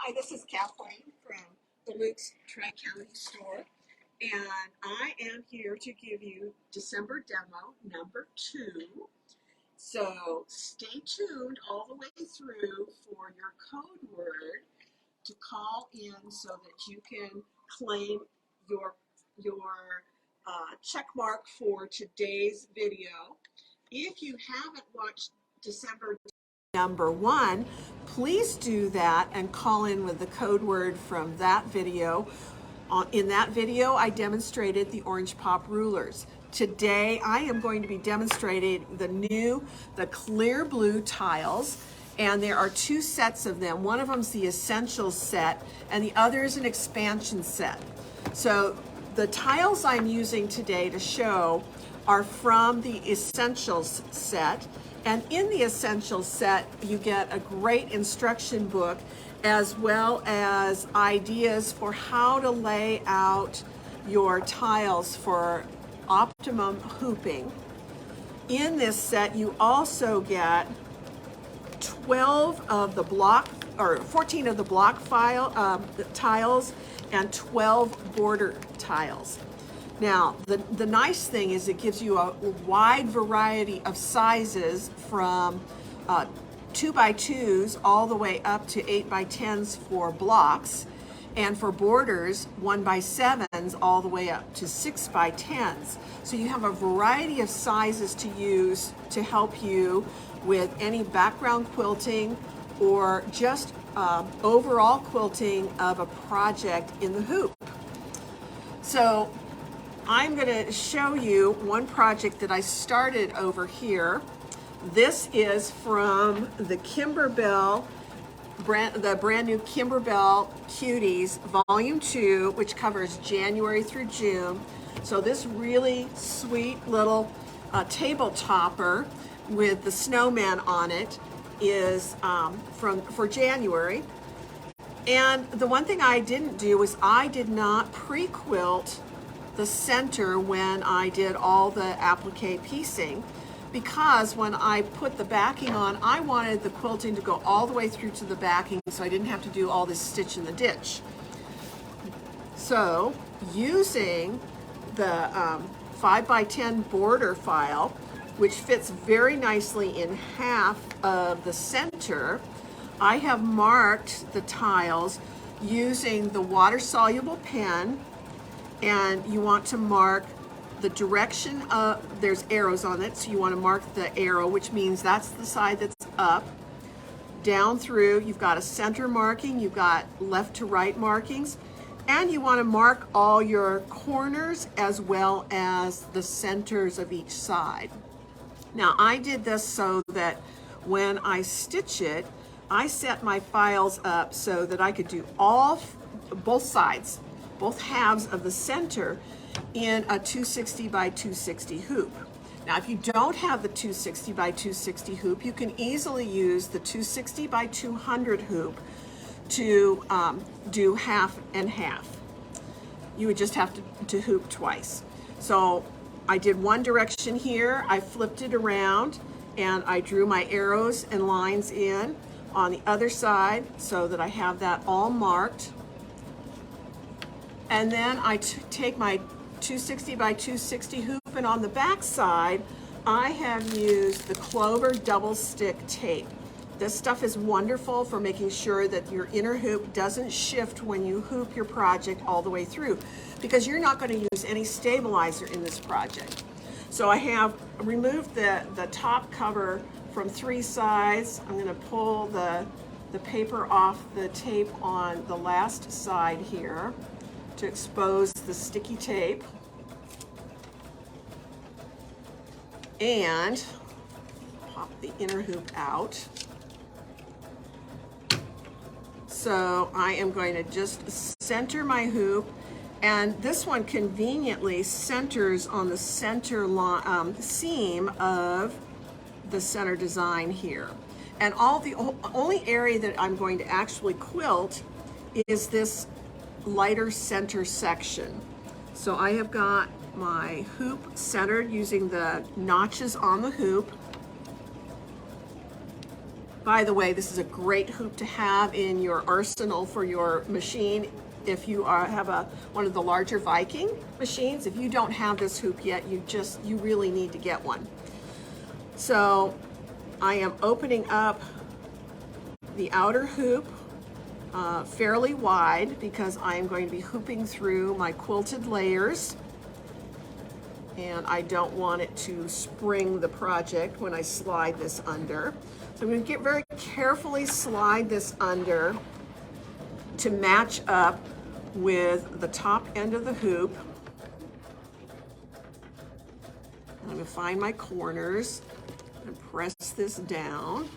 Hi, this is Kathleen from the Luke's Tri-County store, and I am here to give you December demo number 2. So stay tuned all the way through for your code word to call in so that you can claim your check mark for today's video. If you haven't watched December number 1, please do that and call in with the code word from that video. In that video, I demonstrated the orange pop rulers. Today, I am going to be demonstrating the clear blue tiles, and there are 2 sets of them. One of them is the essentials set, and the other is an expansion set. So the tiles I'm using today to show are from the essentials set. And in the essentials set, you get a great instruction book as well as ideas for how to lay out your tiles for optimum hooping. In this set, you also get 12 of the block, or 14 of the block tiles and 12 border tiles. Now, the nice thing is it gives you a wide variety of sizes from 2x2s all the way up to 8x10s for blocks, and for borders 1x7s all the way up to 6x10s. So you have a variety of sizes to use to help you with any background quilting or just overall quilting of a project in the hoop. So I'm going to show you one project that I started over here. This is from the Kimberbell, the brand new Kimberbell Cuties Volume 2, which covers January through June. So this really sweet little table topper with the snowman on it is for January. And the one thing I didn't do was I did not pre-quilt the center when I did all the applique piecing, because when I put the backing on, I wanted the quilting to go all the way through to the backing so I didn't have to do all this stitch in the ditch. So using the 5x10 border file, which fits very nicely in half of the center, I have marked the tiles using the water-soluble pen. And you want to mark the direction of, there's arrows on it, so you want to mark the arrow, which means that's the side that's up. Down through, you've got a center marking, you've got left to right markings, and you want to mark all your corners as well as the centers of each side. Now, I did this so that when I stitch it, I set my files up so that I could do both sides, both halves of the center in a 260 by 260 hoop. Now, if you don't have the 260 by 260 hoop, you can easily use the 260 by 200 hoop to do half and half. You would just have to hoop twice. So I did one direction here, I flipped it around, and I drew my arrows and lines in on the other side so that I have that all marked. And then I take my 260 by 260 hoop, and on the back side, I have used the Clover double stick tape. This stuff is wonderful for making sure that your inner hoop doesn't shift when you hoop your project all the way through, because you're not going to use any stabilizer in this project. So I have removed the top cover from 3 sides. I'm going to pull the paper off the tape on the last side here to expose the sticky tape, and pop the inner hoop out. So I am going to just center my hoop, and this one conveniently centers on the center seam of the center design here. And the only area that I'm going to actually quilt is this lighter center section. So I have got my hoop centered using the notches on the hoop. By the way, this is a great hoop to have in your arsenal for your machine. If you have one of the larger Viking machines, if you don't have this hoop yet, you really need to get one. So I am opening up the outer hoop fairly wide because I am going to be hooping through my quilted layers, and I don't want it to spring the project when I slide this under. So I'm going to very carefully slide this under to match up with the top end of the hoop. I'm going to find my corners and press this down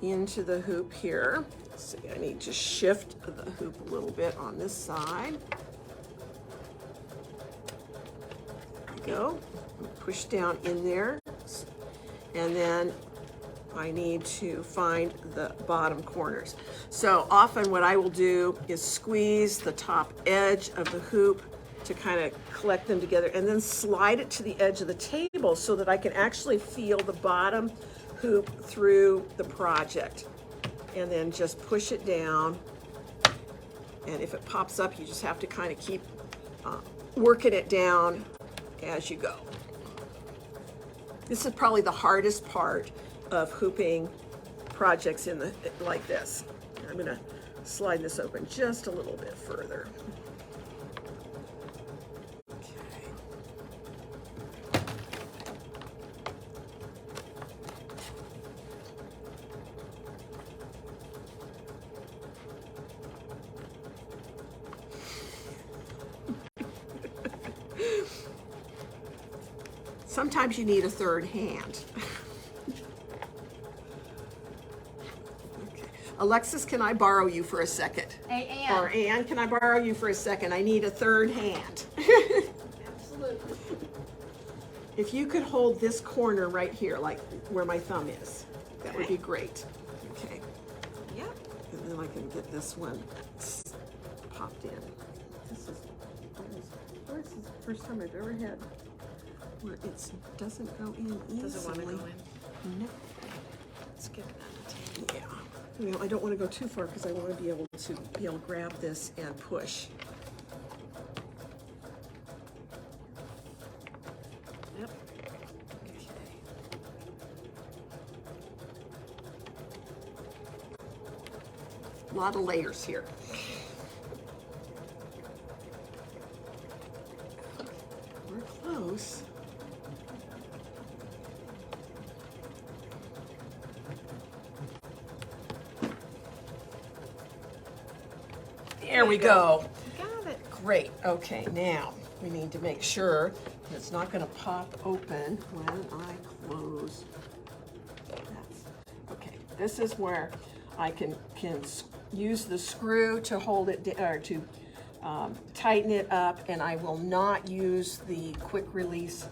into the hoop here. See, I need to shift the hoop a little bit on this side. There we go. Push down in there, and then I need to find the bottom corners. So often what I will do is squeeze the top edge of the hoop to kind of collect them together, and then slide it to the edge of the table so that I can actually feel the bottom hoop through the project. And then just push it down. And if it pops up, you just have to kind of keep working it down as you go. This is probably the hardest part of hooping projects like this. I'm going to slide this open just a little bit further. Sometimes you need a third hand. Okay. Alexis, can I borrow you for a second? Hey, Ann. Or Ann, can I borrow you for a second? I need a third hand. Absolutely. If you could hold this corner right here, like where my thumb is, that would be great. Okay. Yep. And then I can get this one popped in. This is the first time I've ever had where it doesn't go in easily. Does it want to go in? No. Let's get it on the table. Yeah. You know, I don't want to go too far because I want to be able to grab this and push. Yep. Okay. A lot of layers here. We're close. There we go. Got it. Great. Okay, now we need to make sure that it's not going to pop open when I close. Okay, this is where I can use the screw to hold it or to tighten it up, and I will not use the quick release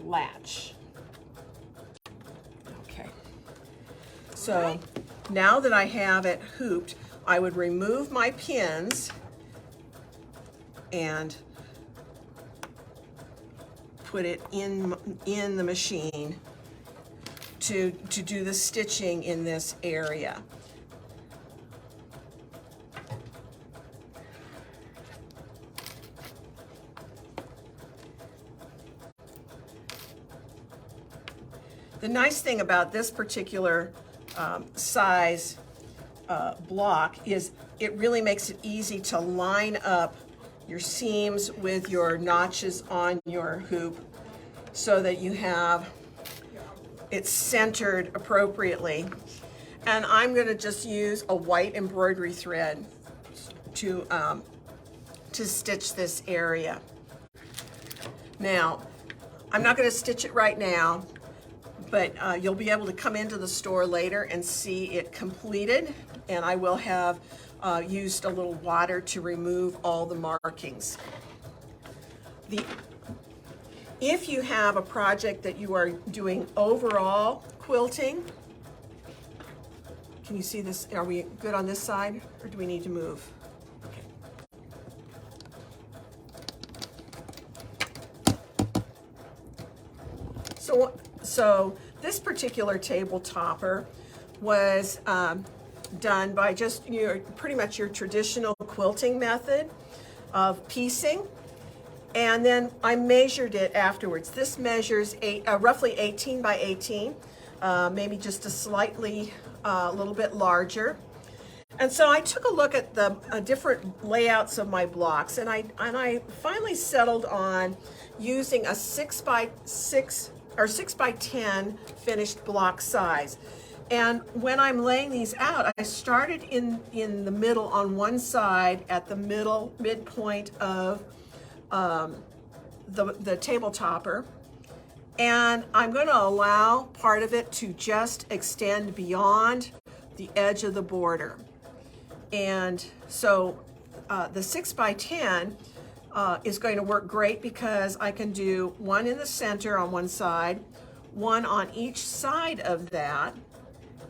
latch. Okay. So now that I have it hooped, I would remove my pins and put it in the machine to do the stitching in this area. The nice thing about this particular size block is it really makes it easy to line up your seams with your notches on your hoop so that you have it centered appropriately. And I'm going to just use a white embroidery thread to stitch this area. Now, I'm not going to stitch it right now, but you'll be able to come into the store later and see it completed, and I will have used a little water to remove all the markings. If you have a project that you are doing overall quilting, can you see this? Are we good on this side, or do we need to move? Okay. So this particular table topper was done by just pretty much your traditional quilting method of piecing. And then I measured it afterwards. This measures roughly 18 by 18, maybe just a little bit larger. And so I took a look at the different layouts of my blocks, and I finally settled on using a 6 by 6 or 6 by 10 finished block size. And when I'm laying these out, I started in the middle on one side at the midpoint of the table topper, and I'm going to allow part of it to just extend beyond the edge of the border. And so the 6 by 10 is going to work great because I can do one in the center on one side, one on each side of that,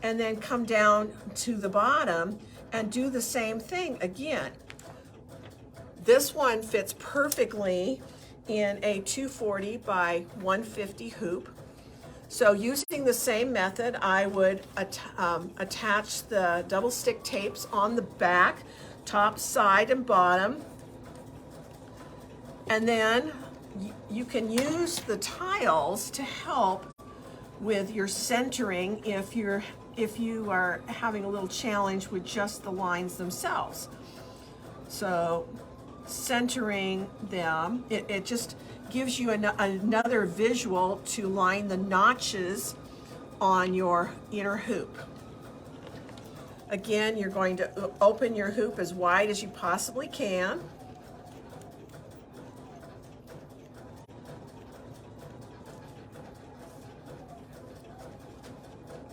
and then come down to the bottom and do the same thing again. This one fits perfectly in a 240 by 150 hoop. So using the same method, I would attach the double stick tapes on the back, top, side, and bottom. And then you can use the tiles to help with your centering if you are having a little challenge with just the lines themselves. So centering them, it just gives you another visual to line the notches on your inner hoop. Again, you're going to open your hoop as wide as you possibly can.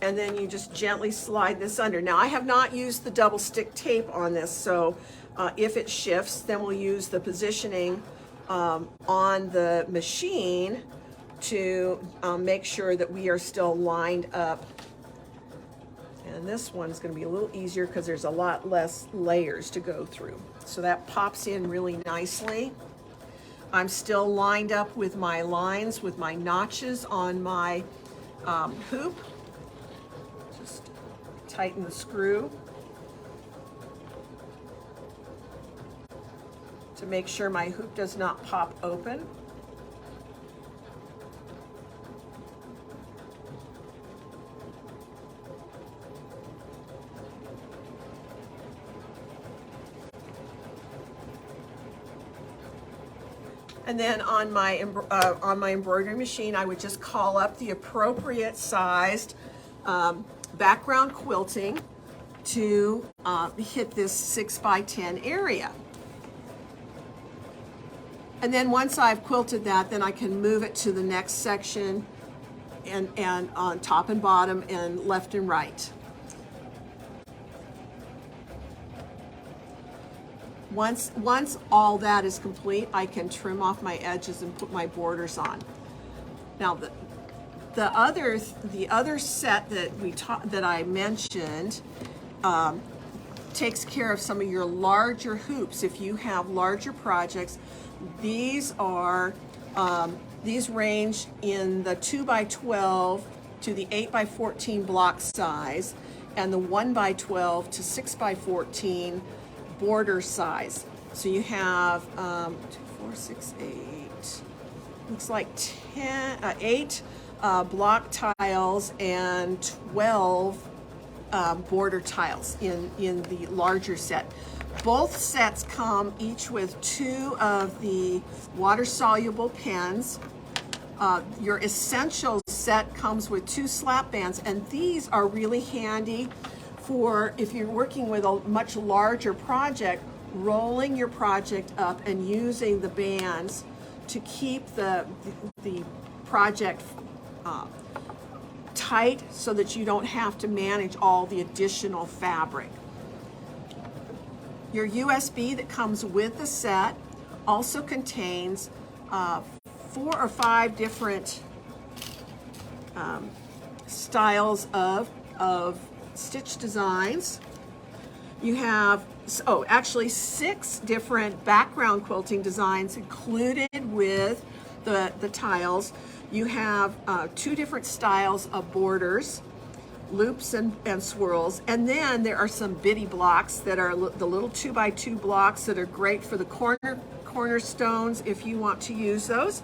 And then you just gently slide this under. Now, I have not used the double stick tape on this, so if it shifts, then we'll use the positioning on the machine to make sure that we are still lined up. And this one's going to be a little easier because there's a lot less layers to go through. So that pops in really nicely. I'm still lined up with my lines, with my notches on my hoop. Just tighten the screw to make sure my hoop does not pop open. And then on my embroidery machine, I would just call up the appropriate sized background quilting to hit this 6 by 10 area. And then once I've quilted that, then I can move it to the next section and on top and bottom and left and right. Once all that is complete, I can trim off my edges and put my borders on. Now the other set that I mentioned takes care of some of your larger hoops. If you have larger projects, these range in the 2 by 12 to the 8 by 14 block size, and the 1 by 12 to 6 by 14 border size. So you have 2, 4, 6, 8. Looks like 8 block tiles and 12 border tiles in the larger set. Both sets come each with 2 of the water-soluble pens. Your essential set comes with 2 slap bands, and these are really handy for if you're working with a much larger project, rolling your project up and using the bands to keep the project tight so that you don't have to manage all the additional fabric. Your USB that comes with the set also contains 4 or 5 different styles of stitch designs. You have, actually 6 different background quilting designs included with the tiles. You have 2 different styles of borders, loops and swirls. And then there are some bitty blocks that are the little 2x2 blocks that are great for the cornerstones if you want to use those.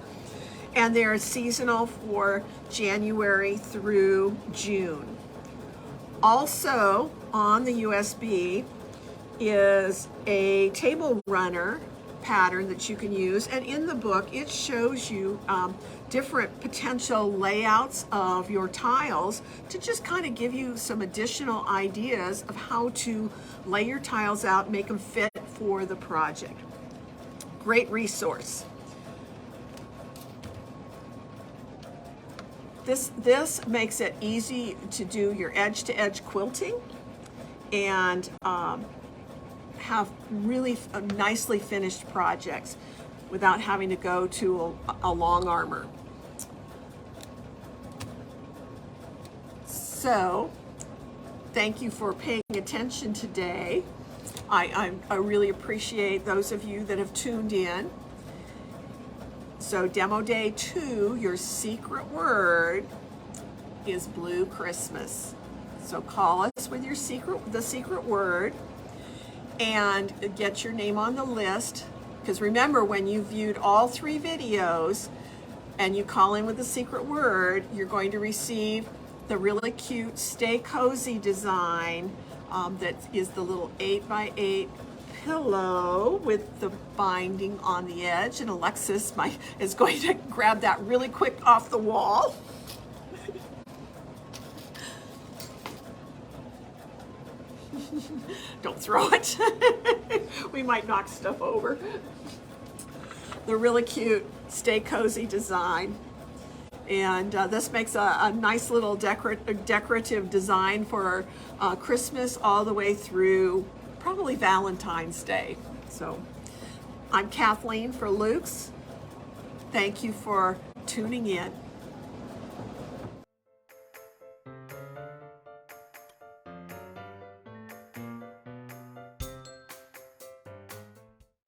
And they're seasonal for January through June. Also on the USB is a table runner pattern that you can use, and in the book it shows you different potential layouts of your tiles to just kind of give you some additional ideas of how to lay your tiles out, make them fit for the project. Great resource. This makes it easy to do your edge-to-edge quilting and have really nicely finished projects without having to go to a long armor. So, thank you for paying attention today. I really appreciate those of you that have tuned in. So demo day 2, your secret word is Blue Christmas. So call us with the secret word and get your name on the list. Because remember, when you viewed all 3 videos and you call in with the secret word, you're going to receive the really cute Stay Cozy design that is the little 8x8 pillow with the binding on the edge, and Alexis is going to grab that really quick off the wall. Don't throw it. We might knock stuff over. The really cute Stay Cozy design. And this makes a nice little decorative design for Christmas all the way through probably Valentine's Day. So I'm Kathleen for Luke's. Thank you for tuning in.